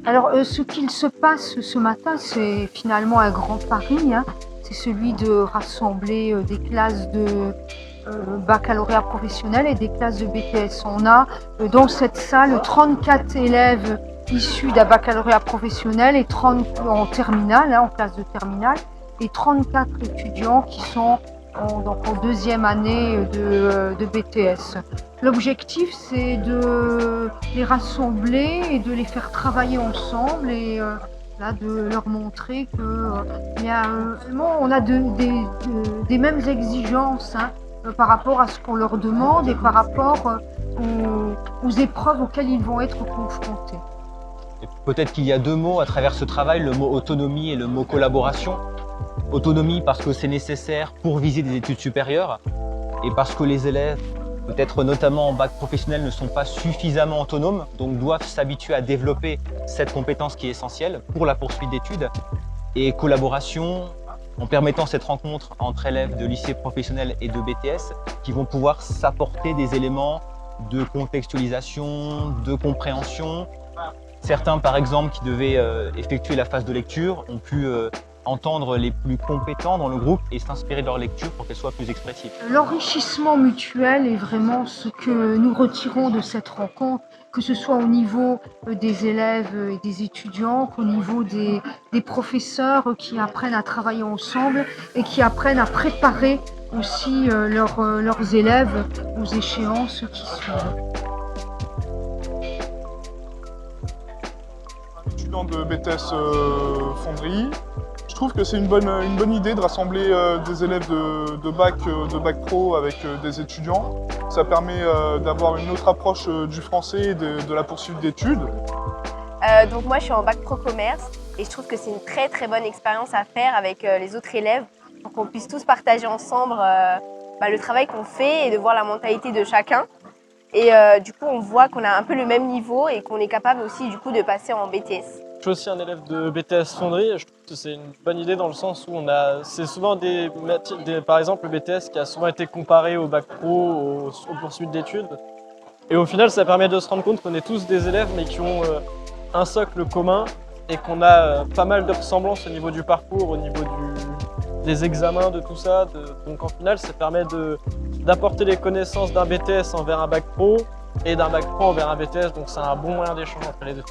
Alors, ce qu'il se passe ce matin, c'est finalement un grand pari, hein. C'est celui de rassembler des classes de baccalauréat professionnel et des classes de BTS. On a dans cette salle 34 élèves issus d'un baccalauréat professionnel et 30 en terminale, hein, en classe de terminale, et 34 étudiants qui sont donc en deuxième année de BTS. L'objectif, c'est de les rassembler et de les faire travailler ensemble et là, de leur montrer que on a des mêmes exigences, hein, par rapport à ce qu'on leur demande et par rapport aux épreuves auxquelles ils vont être confrontés. Et peut-être qu'il y a deux mots à travers ce travail, le mot autonomie et le mot collaboration. Autonomie parce que c'est nécessaire pour viser des études supérieures et parce que les élèves, peut-être notamment en bac professionnel, ne sont pas suffisamment autonomes, donc doivent s'habituer à développer cette compétence qui est essentielle pour la poursuite d'études. Et collaboration, en permettant cette rencontre entre élèves de lycée professionnel et de BTS qui vont pouvoir s'apporter des éléments de contextualisation, de compréhension. Certains, par exemple, qui devaient effectuer la phase de lecture ont pu entendre les plus compétents dans le groupe et s'inspirer de leur lecture pour qu'elle soit plus expressive. L'enrichissement mutuel est vraiment ce que nous retirons de cette rencontre, que ce soit au niveau des élèves et des étudiants, qu'au niveau des professeurs qui apprennent à travailler ensemble et qui apprennent à préparer aussi leurs élèves aux échéances qui suivent. Étudiant de BTS Fonderie, je trouve que c'est une bonne idée de rassembler des élèves de bac pro avec des étudiants. Ça permet d'avoir une autre approche du français et de la poursuite d'études. Donc moi je suis en bac pro commerce et je trouve que c'est une très bonne expérience à faire avec les autres élèves pour qu'on puisse tous partager ensemble le travail qu'on fait et de voir la mentalité de chacun. Et du coup on voit qu'on a un peu le même niveau et qu'on est capable aussi du coup de passer en BTS. Je suis aussi un élève de BTS Fonderie et je trouve que c'est une bonne idée dans le sens où c'est souvent par exemple le BTS qui a souvent été comparé au bac pro, aux poursuites d'études. Et au final ça permet de se rendre compte qu'on est tous des élèves mais qui ont un socle commun et qu'on a pas mal de ressemblances au niveau du parcours, au niveau des examens, de tout ça. Donc en final ça permet d'apporter les connaissances d'un BTS envers un bac pro et d'un bac pro envers un BTS, donc c'est un bon moyen d'échange entre les deux.